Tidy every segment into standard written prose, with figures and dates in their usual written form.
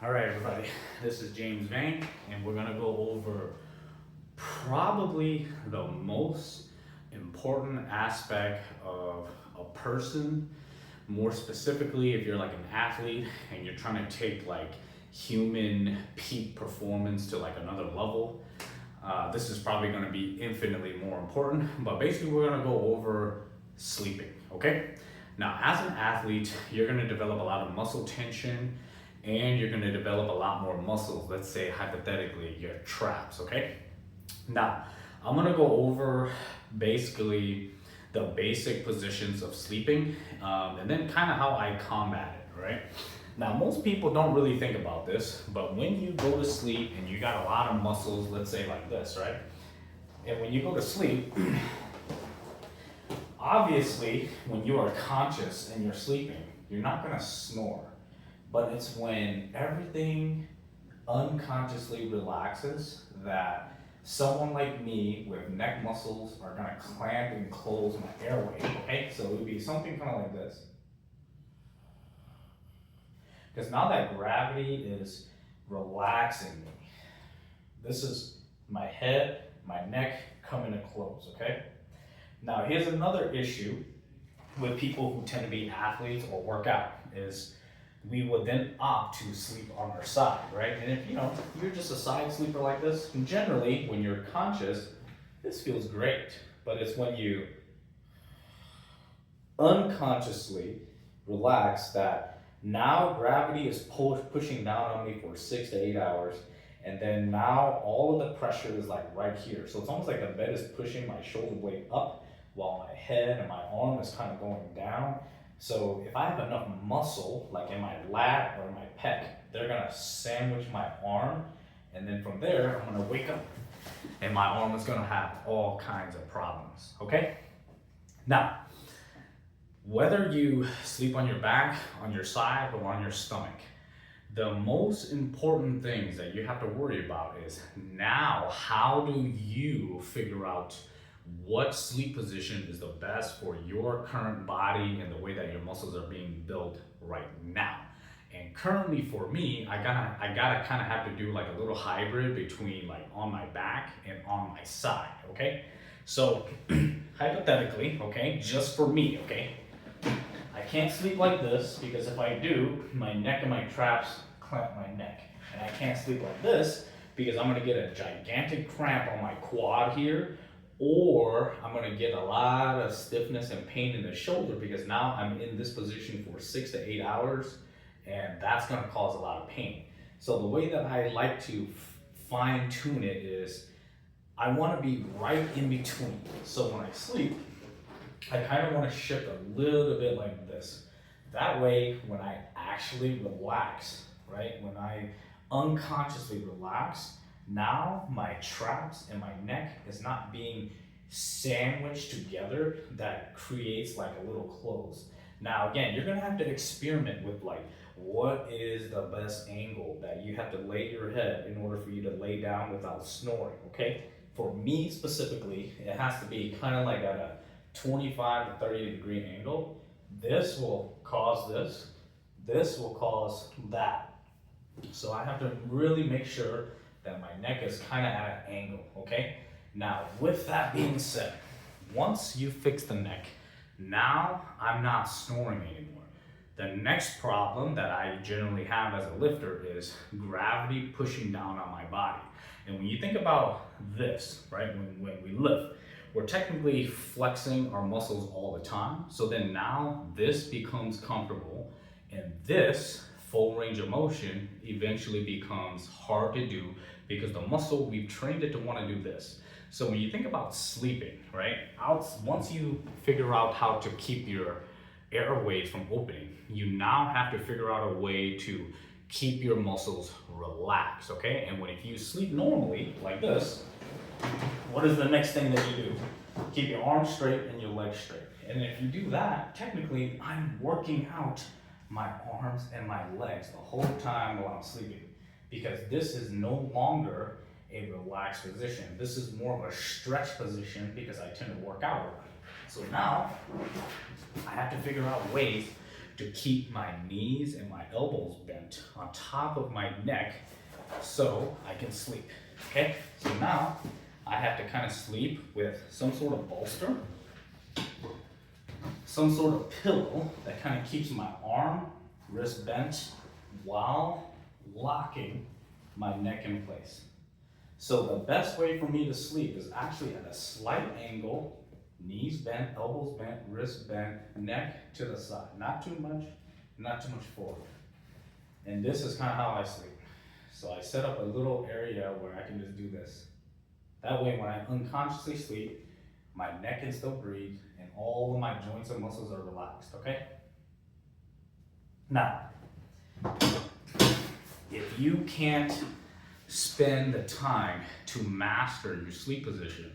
All right, everybody, this is James Vane, and we're gonna go over probably the most important aspect of a person, more specifically, if you're like an athlete and you're trying to take like human peak performance to like another level. This is probably gonna be infinitely more important, but basically, we're gonna go over sleeping, okay? Now, as an athlete, you're gonna develop a lot of muscle tension and you're gonna develop a lot more muscles, let's say hypothetically, your traps, okay? Now, I'm gonna go over basically the basic positions of sleeping and then kind of how I combat it, right? Now, most people don't really think about this, but when you go to sleep and you got a lot of muscles, let's say like this, right? And when you go to sleep, obviously, when you are conscious and you're sleeping, you're not gonna snore, but it's when everything unconsciously relaxes that someone like me with neck muscles are gonna clamp and close my airway, okay? So it would be something kind of like this. Because now that gravity is relaxing me, this is my head, my neck coming to close, okay? Now here's another issue with people who tend to be athletes or work out is we would then opt to sleep on our side, right? And if you're just a side sleeper like this, generally when you're conscious, this feels great. But it's when you unconsciously relax that now gravity is pushing down on me for 6 to 8 hours. And then now all of the pressure is like right here. So it's almost like the bed is pushing my shoulder blade up while my head and my arm is kind of going down. So if I have enough muscle, like in my lat or in my pec, they're gonna sandwich my arm. And then from there, I'm gonna wake up and my arm is gonna have all kinds of problems, okay? Now, whether you sleep on your back, on your side, or on your stomach, the most important things that you have to worry about is now how do you figure out what sleep position is the best for your current body and the way that your muscles are being built right now. And currently for me, I gotta kind of have to do like a little hybrid between like on my back and on my side, okay? So hypothetically, okay, just for me, okay, I can't sleep like this because if I do, my neck and my traps clamp my neck. And I can't sleep like this because I'm gonna get a gigantic cramp on my quad here, or I'm gonna get a lot of stiffness and pain in the shoulder because now I'm in this position for 6 to 8 hours and that's gonna cause a lot of pain. So the way that I like to fine tune it is I wanna be right in between. So when I sleep, I kind of want to shift a little bit like this. That way, when I actually relax, right, when I unconsciously relax, now my traps and my neck is not being sandwiched together. That creates like a little close. Now, again, you're going to have to experiment with like, what is the best angle that you have to lay your head in order for you to lay down without snoring, okay? For me specifically, it has to be kind of like at a 25 to 30 degree angle. This will cause this will cause that. So I have to really make sure that my neck is kind of at an angle, okay? Now, with that being said, once you fix the neck, now I'm not snoring anymore. The next problem that I generally have as a lifter is gravity pushing down on my body. And when you think about this, right, when we lift, we're technically flexing our muscles all the time. So then now this becomes comfortable and this full range of motion eventually becomes hard to do because the muscle, we've trained it to want to do this. So when you think about sleeping, right, once you figure out how to keep your airways from opening, you now have to figure out a way to keep your muscles relaxed, okay? And if you sleep normally like this, what is the next thing that you do? Keep your arms straight and your legs straight. And if you do that, technically I'm working out my arms and my legs the whole time while I'm sleeping, because this is no longer a relaxed position. This is more of a stretch position because I tend to work out a lot. So now I have to figure out ways to keep my knees and my elbows bent on top of my neck so I can sleep. Okay, so now I have to kind of sleep with some sort of bolster, some sort of pillow that kind of keeps my arm, wrist bent while locking my neck in place. So the best way for me to sleep is actually at a slight angle, knees bent, elbows bent, wrists bent, neck to the side. Not too much, not too much forward. And this is kind of how I sleep. So I set up a little area where I can just do this. That way when I unconsciously sleep, my neck can still breathe and all of my joints and muscles are relaxed, okay? Now, if you can't spend the time to master your sleep position,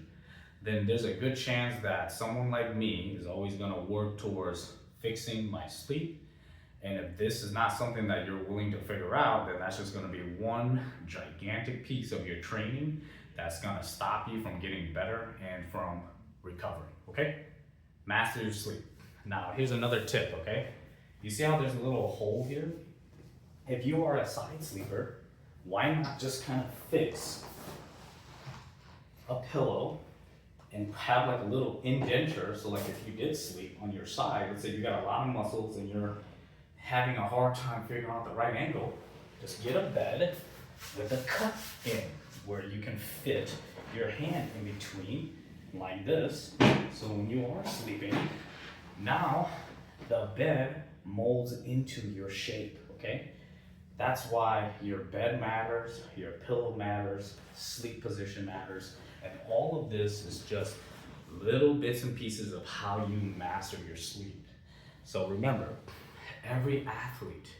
then there's a good chance that someone like me is always gonna work towards fixing my sleep. And if this is not something that you're willing to figure out, then that's just gonna be one gigantic piece of your training that's gonna stop you from getting better and from recovering, okay? Master your sleep. Now, here's another tip, okay? You see how there's a little hole here? If you are a side sleeper, why not just kind of fix a pillow and have like a little indenture, so like if you did sleep on your side, let's say you got a lot of muscles and you're having a hard time figuring out the right angle, just get a bed with a cut in where you can fit your hand in between like this. So when you are sleeping, now the bed molds into your shape, okay? That's why your bed matters, your pillow matters, sleep position matters, and all of this is just little bits and pieces of how you master your sleep. So remember, every athlete,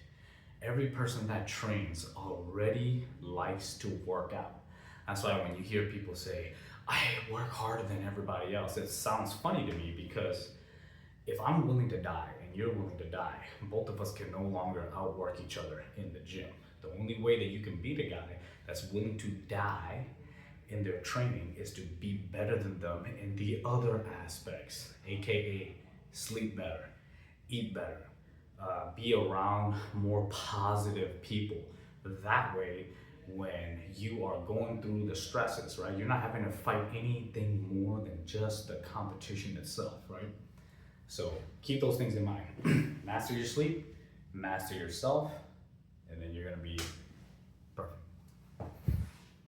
every person that trains already likes to work out. That's why when you hear people say, I work harder than everybody else, it sounds funny to me because if I'm willing to die and you're willing to die, both of us can no longer outwork each other in the gym. The only way that you can beat a guy that's willing to die in their training is to be better than them in the other aspects, AKA sleep better, eat better, be around more positive people. That way, when you are going through the stresses, right, you're not having to fight anything more than just the competition itself, right? So keep those things in mind. Master your sleep, master yourself, and then you're gonna be